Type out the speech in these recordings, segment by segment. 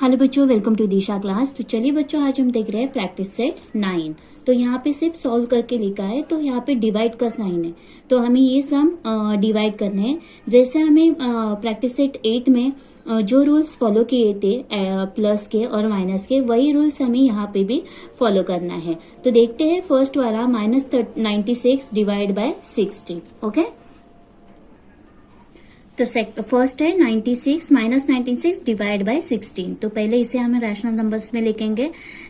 Hello बच्चों, welcome to Disha class. तो चलिए बच्चों, आज हम देख रहे हैं प्रैक्टिस सेट 9। तो यहाँ पे सिर्फ सॉल्व करके लिखा है, तो यहाँ पे डिवाइड का साइन है, तो हमें ये सम डिवाइड करने हैं। जैसे हमें प्रैक्टिस सेट 8 में जो रूल्स फॉलो किए थे प्लस के और माइनस के, वही रूल्स हमें यहाँ पे भी फॉलो करना है। तो देखते हैं फर्स्ट वाला -96 डिवाइड बाय 60। ओके, तो फर्स्ट है 96 -96 डिवाइड बाय 16। तो पहले इसे हमें रैशनल नंबर्स में लिखेंगे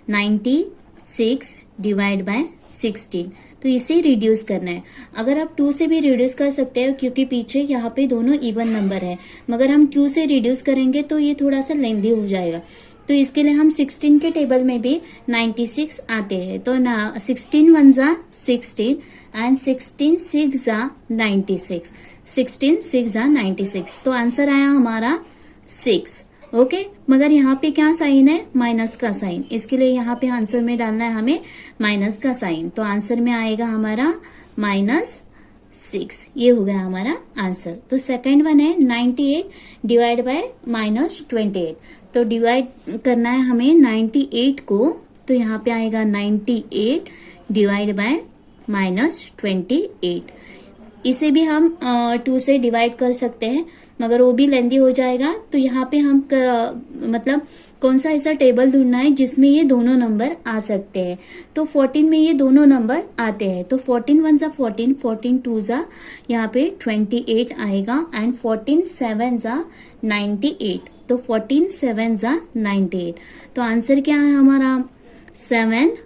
96 डिवाइड बाय 16। तो इसे रिड्यूस करना है। अगर आप 2 से भी रिड्यूस कर सकते हैं, क्योंकि पीछे यहाँ पे दोनों इवन नंबर है, मगर हम 2 से रिड्यूस करेंगे तो ये थोड़ा सा लेंदी हो जाएगा। तो इसके लिए हम 16 के टेबल में भी 96 आते हैं। तो 16 1 जा 16 एंड 16 6 जा 96, 16 6 जा 96। तो आंसर आया हमारा 6। ओके, मगर यहाँ पे क्या साइन है? माइनस का साइन। इसके लिए यहाँ पे आंसर में डालना है हमें माइनस का साइन। तो आंसर में आएगा हमारा -6। ये हो गया हमारा आंसर। तो सेकंड वन है 98 डिवाइड बाय -28। तो डिवाइड करना है हमें 98 को, तो यहाँ पे आएगा 98 डिवाइड बाय -28। इसे भी हम 2 से डिवाइड कर सकते हैं, मगर वो भी लेंदी हो जाएगा। तो यहाँ पे हम मतलब कौन सा ऐसा टेबल ढूंढना है जिसमें ये दोनों नंबर आ सकते हैं। तो 14 में ये दोनों नंबर आते हैं। तो 14 1 जा 14, 14 2 जा यहाँ पे 28 आएगा एंड 14 7 जा 98। तो 14 7 जा 98। तो आंसर क्या है हमारा? 7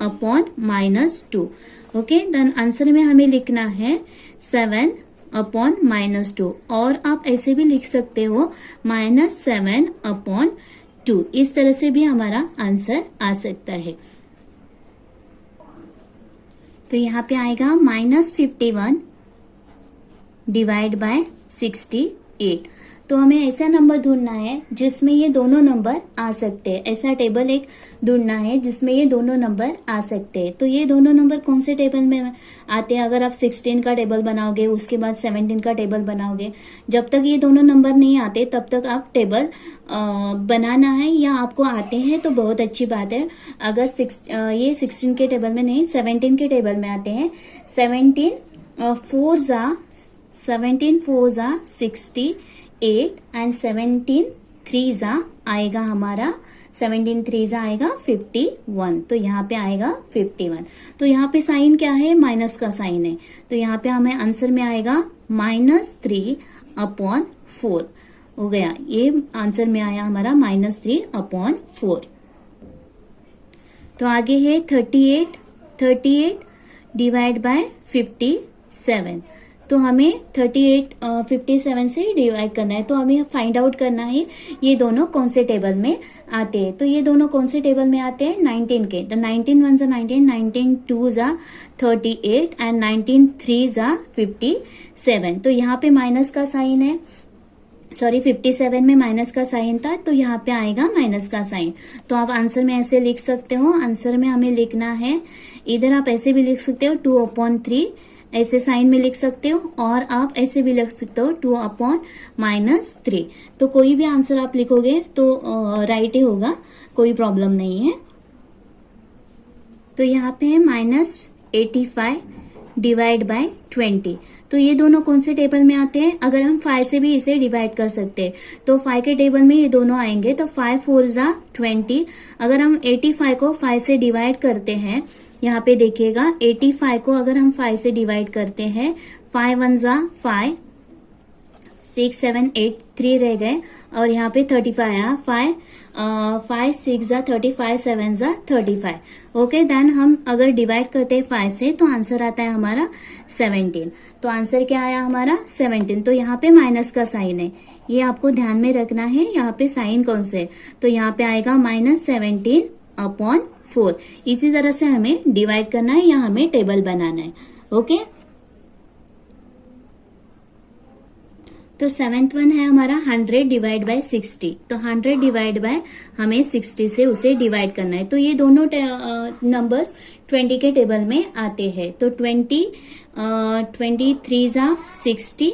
अपॉन -2। ओके, देन आंसर में हमें लिखना है 7 अपॉन -2, और आप ऐसे भी लिख सकते हो -7 अपॉन 2। इस तरह से भी हमारा आंसर आ सकता है। तो यहाँ पे आएगा -51 डिवाइड बाय 68। तो हमें ऐसा नंबर ढूंढना है जिसमें ये दोनों नंबर आ सकते हैं। ऐसा टेबल एक ढूंढना है जिसमें ये दोनों नंबर आ सकते हैं। तो ये दोनों नंबर कौन से टेबल में आते हैं? अगर आप 16 का टेबल बनाओगे, उसके बाद 17 का टेबल बनाओगे, जब तक ये दोनों नंबर नहीं आते तब तक आप टेबल बनाना है, या आपको आते हैं तो बहुत अच्छी बात है। अगर ये 16 के टेबल में नहीं, 17 के टेबल में आते हैं। 17 4 जा 68 एंड 17 3 जा आएगा हमारा 17 3 जा आएगा 51। तो यहाँ पे आएगा 51। तो यहाँ पे साइन क्या है? माइनस का साइन है। तो यहाँ पे हमें आंसर में आएगा -3 अपॉन 4 हो गया। ये आंसर में आया हमारा -3 अपॉन 4। तो आगे है 38 डिवाइड बाय 57। तो हमें 38 57 से डिवाइड करना है। तो हमें फाइंड आउट करना है ये दोनों कौन से टेबल में आते हैं। तो ये दोनों कौन से टेबल में आते हैं? 19 के। तो 19 1 जा 19, 19 2 जा 38 एंड 19 3 जा 57। तो यहाँ पे माइनस का साइन है, सॉरी 57 में माइनस का साइन था, तो यहाँ पे आएगा माइनस का साइन। तो आप आंसर में ऐसे लिख सकते हो। आंसर में हमें लिखना है, इधर आप ऐसे भी लिख सकते हो 2/3, ऐसे साइन में लिख सकते हो, और आप ऐसे भी लिख सकते हो 2/-3। तो कोई भी आंसर आप लिखोगे तो राइट ही होगा, कोई प्रॉब्लम नहीं है। तो यहाँ पे है -85 डिवाइड बाय 20। तो ये दोनों कौन से टेबल में आते हैं? अगर हम 5 से भी इसे डिवाइड कर सकते हैं, तो 5 के टेबल में ये दोनों आएंगे। तो 5 4 जा 20। अगर हम 85 को 5 से डिवाइड करते हैं, यहाँ पे देखिएगा 85 को अगर हम 5 से डिवाइड करते हैं, 5 1 जा 5, 6 7 8 3 रह गए, और यहाँ पे 35 आया। 5 6 जा 35, 7 जा 35। ओके, देन हम अगर डिवाइड करते हैं 5 से, तो आंसर आता है हमारा 17। तो आंसर क्या आया हमारा? 17। तो यहाँ पे माइनस का साइन है, ये आपको ध्यान में रखना है। यहाँ पे साइन कौन से? तो यहाँ पे आएगा -17 अपॉन 4। इसी तरह से हमें डिवाइड करना है या हमें टेबल बनाना है। ओके, तो 7th वन है हमारा 100 डिवाइड बाय 60। तो 100 डिवाइड बाय हमें 60 से उसे डिवाइड करना है। तो ये दोनों नंबर्स 20 के टेबल में आते हैं। तो 23 जा 60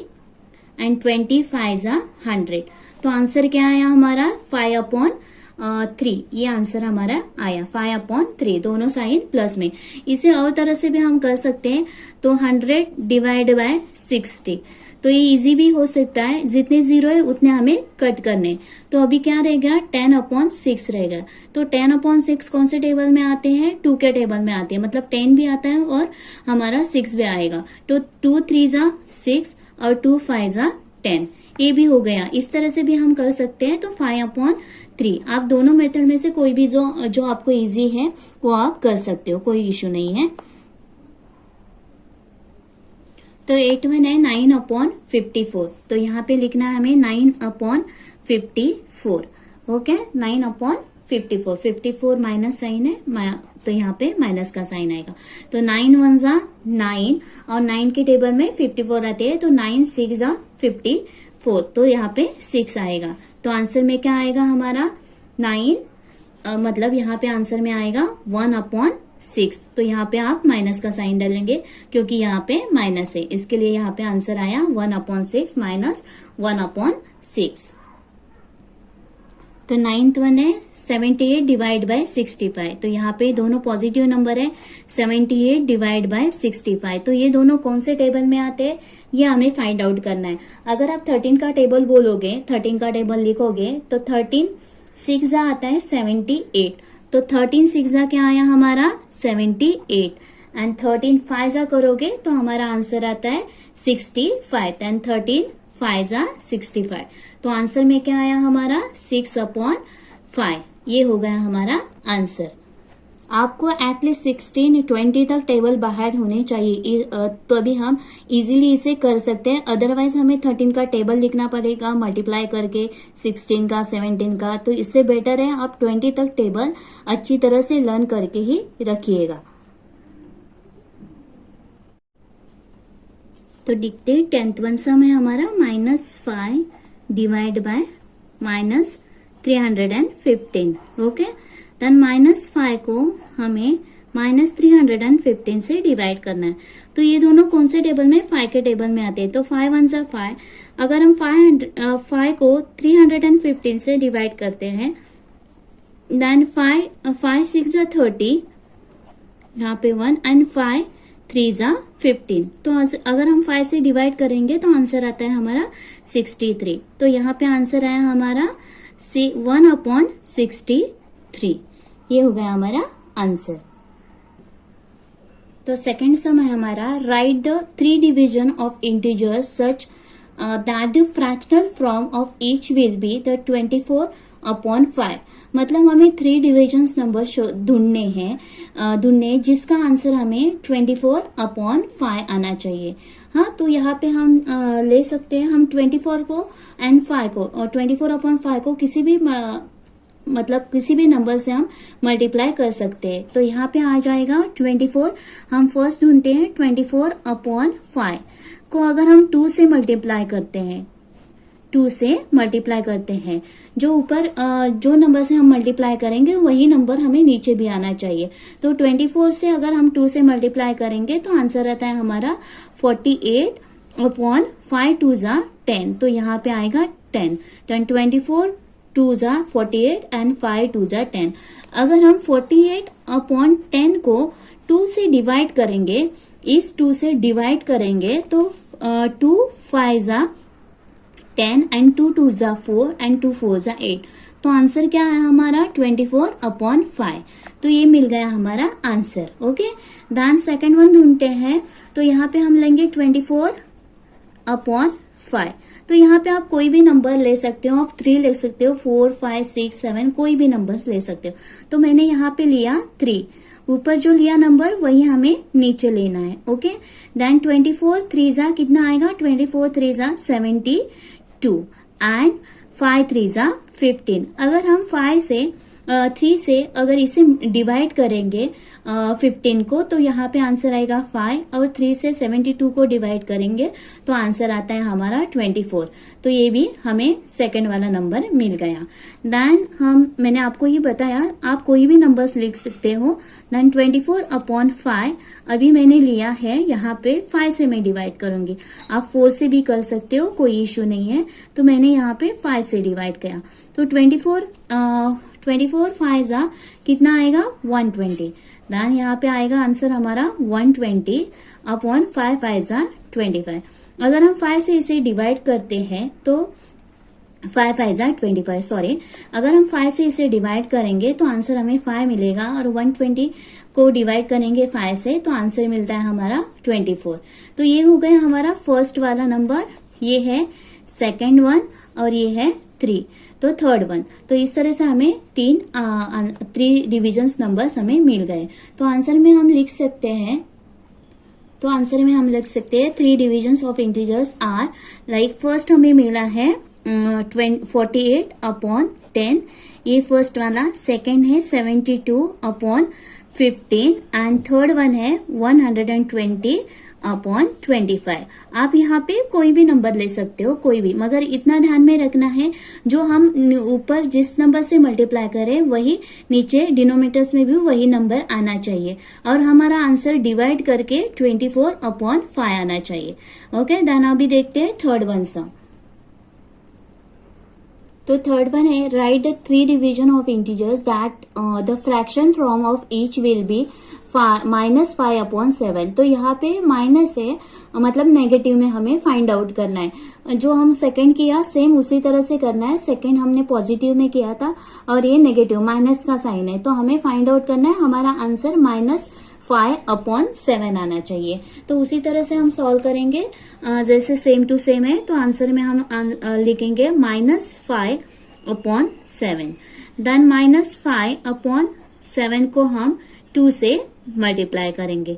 एंड 25 जा 100। तो आंसर क्या आया हमारा 5/100। 3, ये आंसर हमारा आया 5/3, दोनों साइन प्लस में। इसे और तरह से भी हम कर सकते हैं, तो 100 डिवाइड बाय 60, तो ये इजी भी हो सकता है, जितने जीरो है उतने हमें कट करने। तो अभी क्या रहेगा, 10/6 रहेगा। तो 10/6 कौन से टेबल में आते हैं, 2 के टेबल में आते हैं, मतलब 10 भी आता है और हमारा 6 भी आएगा। तो 2 3 जा 6 और 2 5 जा 10, ये भी हो गया। इस तरह से भी हम कर सकते हैं। तो 5/3, आप दोनों मेथड में से कोई भी जो आपको इजी है वो आप कर सकते हो, कोई इश्यू नहीं है। तो 8th है 9/54, तो यहाँ पे लिखना है हमें 9/54, ओके। 9/54, 54 माइनस साइन है, तो यहाँ पे माइनस का साइन आएगा। तो 9 1 जा 9, और 9 के टेबल में 54 आते हैं, तो 9 6 जा 54, तो यहाँ पे 6 आएगा। तो आंसर में क्या आएगा हमारा 9, मतलब यहाँ पे आंसर में आएगा 1/6। तो यहाँ पे आप माइनस का साइन डालेंगे क्योंकि यहाँ पे माइनस है, इसके लिए यहाँ पे आंसर आया 1/6 माइनस 1/6। तो 9th वन है 78 डिवाइड बाय 65, तो यहाँ पे दोनों पॉजिटिव नंबर है। 78 डिवाइड बाय 65, तो ये दोनों कौन से टेबल में आते हैं, ये हमें फाइंड आउट करना है। अगर आप 13 का टेबल बोलोगे, 13 का टेबल लिखोगे, तो 13 6 जा आता है 78, तो 13 6 जा क्या आया हमारा 78, एंड 13 5 जा करोगे तो हमारा आंसर आता है 65, एंड 13 5 जा 65, तो आंसर में क्या आया हमारा 6/5, ये हो गया हमारा आंसर। आपको एटलीस्ट 16 20 तक टेबल बाहर होने चाहिए, तो अभी हम इजीली इसे कर सकते हैं। अदरवाइज हमें 13 का टेबल लिखना पड़ेगा मल्टीप्लाई करके 16 का 17 का, तो इससे बेटर है आप 20 तक टेबल अच्छी तरह से लर्न करके ही रखिएगा। तो देखते 10th वन सम है हमारा -5 डिवाइड बाय -315, ओके। देन -5 को हमें -315 से डिवाइड करना है। तो ये दोनों कौन से टेबल में, 5 के टेबल में आते हैं। तो 5 1 जा 5, अगर हम 5 को 315 से डिवाइड करते हैं, देन 5 6 जा 30, यहाँ पे 1, एंड 5 3 जा 15, तो अगर हम 5 से डिवाइड करेंगे तो आंसर आता है हमारा 63। तो यहाँ पे आंसर आया हमारा 1/63, ये हो गया हमारा आंसर। तो सेकंड सम है हमारा, right the 3 division of integers such that the fractional form of each will be the 24/5, मतलब हमें 3 डिविजन्स नंबर ढूंढने हैं, जिसका आंसर हमें 24/5 आना चाहिए। हाँ, तो यहाँ पे हम ले सकते हैं, हम 24 को एंड 5 को, और 24/5 को किसी भी मतलब किसी भी नंबर से हम मल्टीप्लाई कर सकते हैं। तो यहाँ पे आ जाएगा 24, हम फर्स्ट ढूंढते हैं 24/5 को, अगर हम 2 से मल्टीप्लाई करते हैं, 2 से मल्टीप्लाई करते हैं, जो ऊपर जो नंबर से हम मल्टीप्लाई करेंगे वही नंबर हमें नीचे भी आना चाहिए। तो 24 से अगर हम 2 से मल्टीप्लाई करेंगे तो आंसर आता है हमारा 48/5 2 जा 10, तो यहाँ पे आएगा 10, 24 2 जा 48 एंड 5 2 जा 10। अगर हम 48/10 को 2 से डिवाइड करेंगे, इस 2 से डिवाइड करेंगे, तो 2 5 जा 10 एंड 2 2 जा 4 एंड 2 4 जा 8, तो आंसर क्या है हमारा 24/5, तो ये मिल गया हमारा answer, okay. Then second one ढूंढते हैं, तो यहाँ पे हम लेंगे 24/5, तो यहाँ पे आप कोई भी नंबर ले सकते हो, आप 3 ले सकते हो, 4 5 6 7, कोई भी नंबर्स ले सकते हो। तो मैंने यहाँ पे लिया 3, ऊपर जो लिया नंबर वही हमें नीचे लेना है, ओके। देन 24 3 जा कितना आएगा, 24 3 जा 72 एंड 5 3 जा 15। अगर हम 3 से अगर इसे डिवाइड करेंगे 15 को, तो यहाँ पे आंसर आएगा 5, और 3 से 72 को डिवाइड करेंगे तो आंसर आता है हमारा 24, तो ये भी हमें सेकंड वाला नंबर मिल गया। देन मैंने आपको ये बताया आप कोई भी नंबर्स लिख सकते हो। देन 24/5 अभी मैंने लिया है, यहाँ पे 5 से मैं डिवाइड करूंगी, आप 4 से भी कर सकते हो, कोई इश्यू नहीं है। तो मैंने यहाँ पे 5 से डिवाइड किया, तो 24 5 जा कितना आएगा 120। देन यहाँ पे आएगा आंसर हमारा 120 अपॉन 5 5 जा 25। अगर हम 5 से इसे डिवाइड करते हैं तो 5 5 जा 25, सॉरी, अगर हम 5 से इसे डिवाइड करेंगे तो आंसर हमें 5 मिलेगा और 120 को डिवाइड करेंगे 5 से तो आंसर मिलता है हमारा 24। तो ये हो गया हमारा फर्स्ट वाला नंबर, ये है सेकेंड वन और ये है 3, तो थर्ड वन। तो इस तरह से हमें 3 डिविजन्स नंबर्स हमें मिल गए। तो आंसर में हम लिख सकते हैं 3 divisions of integers are, like first हमें मिला है 48 अपॉन 10, ये फर्स्ट वाला। सेकेंड है 72 अपॉन 15 एंड थर्ड वन है 120 अपॉन 25। आप यहाँ पे कोई भी नंबर ले सकते हो, कोई भी, मगर इतना ध्यान में रखना है जो हम ऊपर जिस नंबर से मल्टीप्लाई करें वही नीचे डिनोमिनेटर्स में भी वही नंबर आना चाहिए और हमारा आंसर डिवाइड करके 24 अपॉन 5 आना चाहिए। ओके, देन अभी देखते हैं थर्ड वन सा। तो थर्ड वन है right the 3 division of integers that the fraction from of each will be -5 upon 7। तो यहाँ पे माइनस है, मतलब नेगेटिव में हमें फाइंड आउट करना है। जो हम सेकंड किया सेम उसी तरह से करना है। सेकंड हमने पॉजिटिव में किया था और ये नेगेटिव माइनस का साइन है, तो हमें फाइंड आउट करना है। हमारा आंसर -5 अपॉन 7 आना चाहिए। तो उसी तरह से हम सॉल्व करेंगे, जैसे सेम टू सेम है। तो आंसर में हम लिखेंगे -5 अपॉन 7, देन -5 अपॉन 7 को हम 2 से मल्टीप्लाई करेंगे।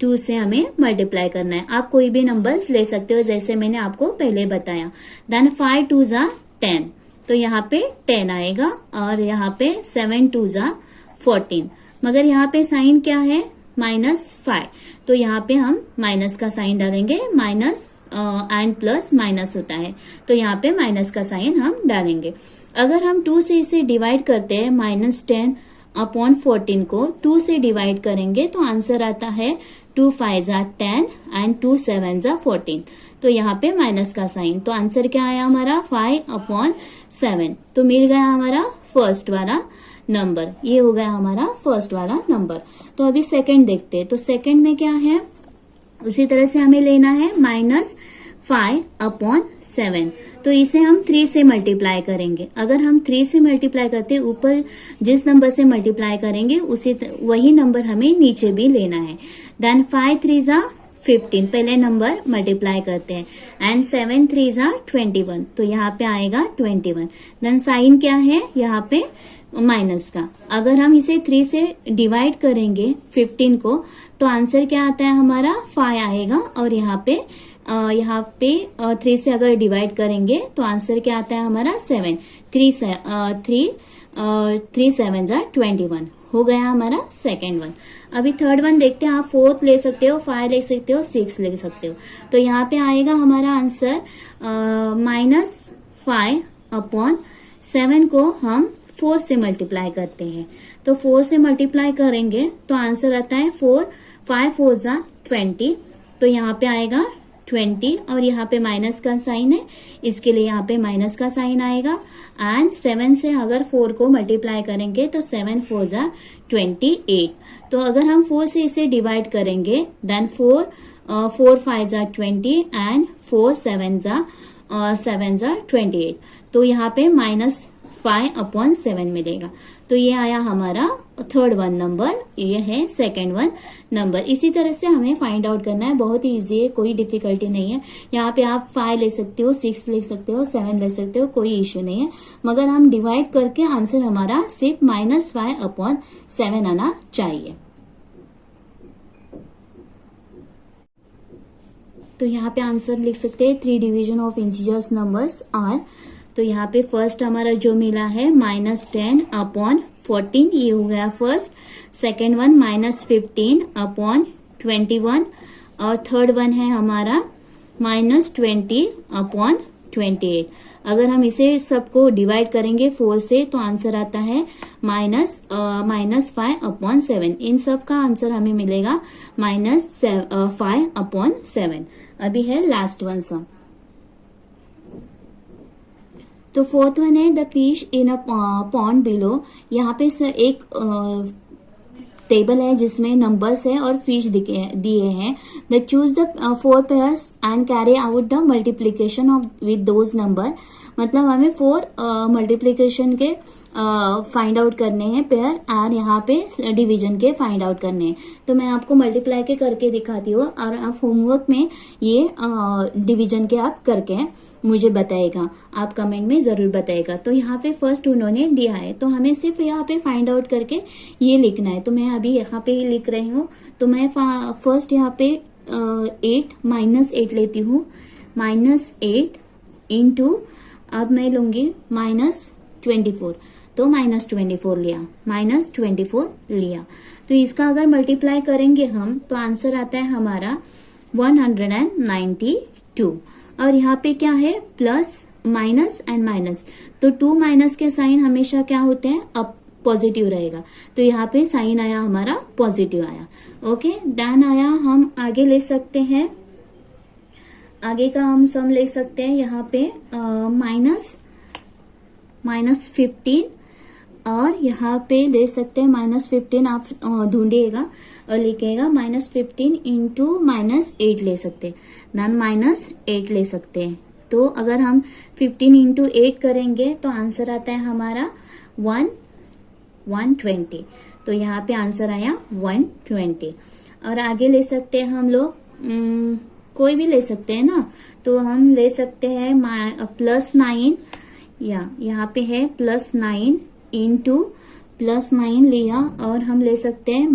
2 से हमें मल्टीप्लाई करना है। आप कोई भी नंबर्स ले सकते हो जैसे मैंने आपको पहले बताया। देन 5 2 जा 10, तो यहाँ पे 10 आएगा और यहाँ पे 7 2 जा 14, मगर यहाँ पे साइन क्या है -5, तो यहाँ पे हम माइनस का साइन डालेंगे। माइनस एंड प्लस माइनस होता है, तो यहाँ पे माइनस का साइन हम डालेंगे। अगर हम 2 से इसे डिवाइड करते हैं -10 अपॉन 14 को 2 से डिवाइड करेंगे तो आंसर आता है 2 5 जा 10 एंड 2 7 जा 14, तो यहाँ पे माइनस का साइन। तो आंसर क्या आया हमारा 5 अपॉन 7। तो मिल गया हमारा फर्स्ट वाला नंबर, ये हो गया हमारा फर्स्ट वाला नंबर। तो अभी सेकंड देखते हैं। तो सेकंड में क्या है, उसी तरह से हमें लेना है -5 अपॉन 7। तो इसे हम 3 से मल्टीप्लाई करेंगे। अगर हम 3 से मल्टीप्लाई करते हैं, ऊपर जिस नंबर से मल्टीप्लाई करेंगे वही नंबर हमें नीचे भी लेना है। देन 5 3 जा 15, पहले नंबर मल्टीप्लाई करते हैं, एंड 7 3 जा 21, तो यहाँ पे आएगा 21। देन साइन क्या है यहाँ पे माइनस का। अगर हम इसे 3 से डिवाइड करेंगे 15 को तो आंसर क्या आता है हमारा 5 आएगा और यहाँ पे 3 से अगर डिवाइड करेंगे तो आंसर क्या आता है हमारा 7। 3 7 जा 21 हो गया हमारा सेकेंड वन। अभी थर्ड वन देखते हैं। आप 4 ले सकते हो, 5 ले सकते हो, 6 ले सकते हो। तो यहाँ पे आएगा हमारा आंसर -5 अपॉन 7 को हम 4 से मल्टीप्लाई करते हैं। तो 4 से मल्टीप्लाई करेंगे तो आंसर आता है 4 5 4 जा 20, तो यहाँ पे आएगा 20 और यहाँ पे माइनस का साइन है, इसके लिए यहाँ पे माइनस का साइन आएगा। एंड 7 से अगर 4 को मल्टीप्लाई करेंगे तो 7 4 जा 28। तो अगर हम 4 से इसे डिवाइड करेंगे देन 4 5 जा 20 एंड 4 7 जा 28, तो यहाँ पे -5 अपॉन 7 मिलेगा। तो ये आया हमारा थर्ड वन नंबर, ये है सेकंड वन नंबर। इसी तरह से हमें फाइंड आउट करना है, बहुत ही इजी है, कोई डिफिकल्टी नहीं है। यहाँ पे आप 5 ले सकते हो, 6 ले सकते हो, 7 ले सकते हो, कोई इश्यू नहीं है, मगर हम डिवाइड करके आंसर हमारा सिर्फ -5 अपॉन 7 आना चाहिए। तो यहाँ पे आंसर लिख सकते हैं 3 division of integers numbers are. तो यहाँ पे फर्स्ट हमारा जो मिला है -10 अपॉन 14, ये हो गया फर्स्ट। सेकेंड वन -15 अपॉन 21 और थर्ड वन है हमारा -20 अपॉन 28। अगर हम इसे सबको डिवाइड करेंगे 4 से तो आंसर आता है -5 अपॉन 7। इन सब का आंसर हमें मिलेगा -5 अपॉन 7। अभी है लास्ट वन सा। तो फोर्थ वन है the fish in a pond below. यहाँ पे एक टेबल है जिसमें नंबर्स है और फिश दिए हैं। The choose the 4 pairs and carry out the multiplication of with those number. मतलब हमें 4 मल्टीप्लीकेशन के फाइंड आउट करने हैं पेयर, और यहाँ पे डिवीजन के फाइंड आउट करने हैं। तो मैं आपको मल्टीप्लाई के करके दिखाती हूँ, और आप होमवर्क में ये डिवीजन के आप करके मुझे बताएगा, आप कमेंट में जरूर बताएगा। तो यहाँ पे फर्स्ट उन्होंने दिया है, तो हमें सिर्फ यहाँ पे फाइंड आउट करके ये लिखना है। तो मैं अभी यहाँ पे लिख रही हूँ। तो मैं फर्स्ट यहाँ पे 8 लेती हूँ, -8 इंटू, अब मैं लूंगी -24, तो -24 लिया। तो इसका अगर मल्टीप्लाई करेंगे हम तो आंसर आता है हमारा 192। और यहाँ पे क्या है, प्लस माइनस एंड माइनस, तो 2 माइनस के साइन हमेशा क्या होते हैं, अब पॉजिटिव रहेगा। तो यहाँ पे साइन आया हमारा पॉजिटिव आया। ओके, डन आया। हम आगे ले सकते हैं, आगे का हम सम ले सकते हैं। यहाँ पे -15, और यहाँ पे ले सकते हैं -15, आप ढूंढिएगा और लिखिएगा -15 इंटू -8 ले सकते हैं, देन -8 ले सकते हैं। तो अगर हम 15 इंटू 8 करेंगे तो आंसर आता है हमारा 120। तो यहाँ पे आंसर आया 120। और आगे ले सकते हैं हम लोग, कोई भी ले सकते हैं ना। तो हम ले सकते हैं +9, या यहाँ पे है +9 इंटू +9 लिया, और हम ले सकते हैं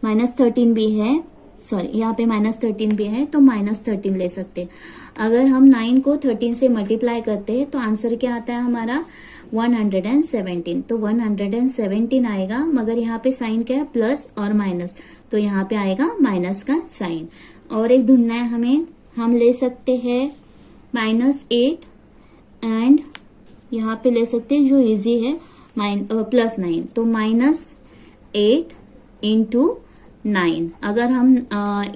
-13 भी है, सॉरी यहाँ पे -13 भी है, तो -13 ले सकते हैं। अगर हम 9 को 13 से मल्टीप्लाई करते हैं तो आंसर क्या आता है हमारा 117। तो 117 आएगा, मगर यहाँ पे साइन क्या है, प्लस और माइनस, तो यहाँ पे आएगा माइनस का साइन। और एक ढूंढना है हमें, हम ले सकते हैं -8 एंड यहाँ पे ले सकते हैं जो इजी है +9, तो -8 इंटू 9। अगर हम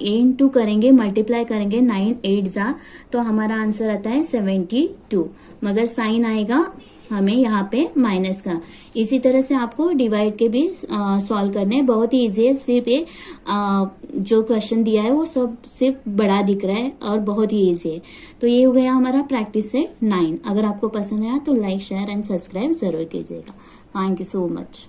इंटू करेंगे, मल्टीप्लाई करेंगे 9 8 जा, तो हमारा आंसर आता है 72, मगर साइन आएगा हमें यहाँ पे माइनस का। इसी तरह से आपको डिवाइड के भी सॉल्व करने हैं, बहुत ही इजी है। सिर्फ ये जो क्वेश्चन दिया है वो सब सिर्फ बड़ा दिख रहा है और बहुत ही इजी है। तो ये हो गया हमारा प्रैक्टिस सेट 9। अगर आपको पसंद आया तो लाइक, शेयर एंड सब्सक्राइब जरूर कीजिएगा। Thank you so much.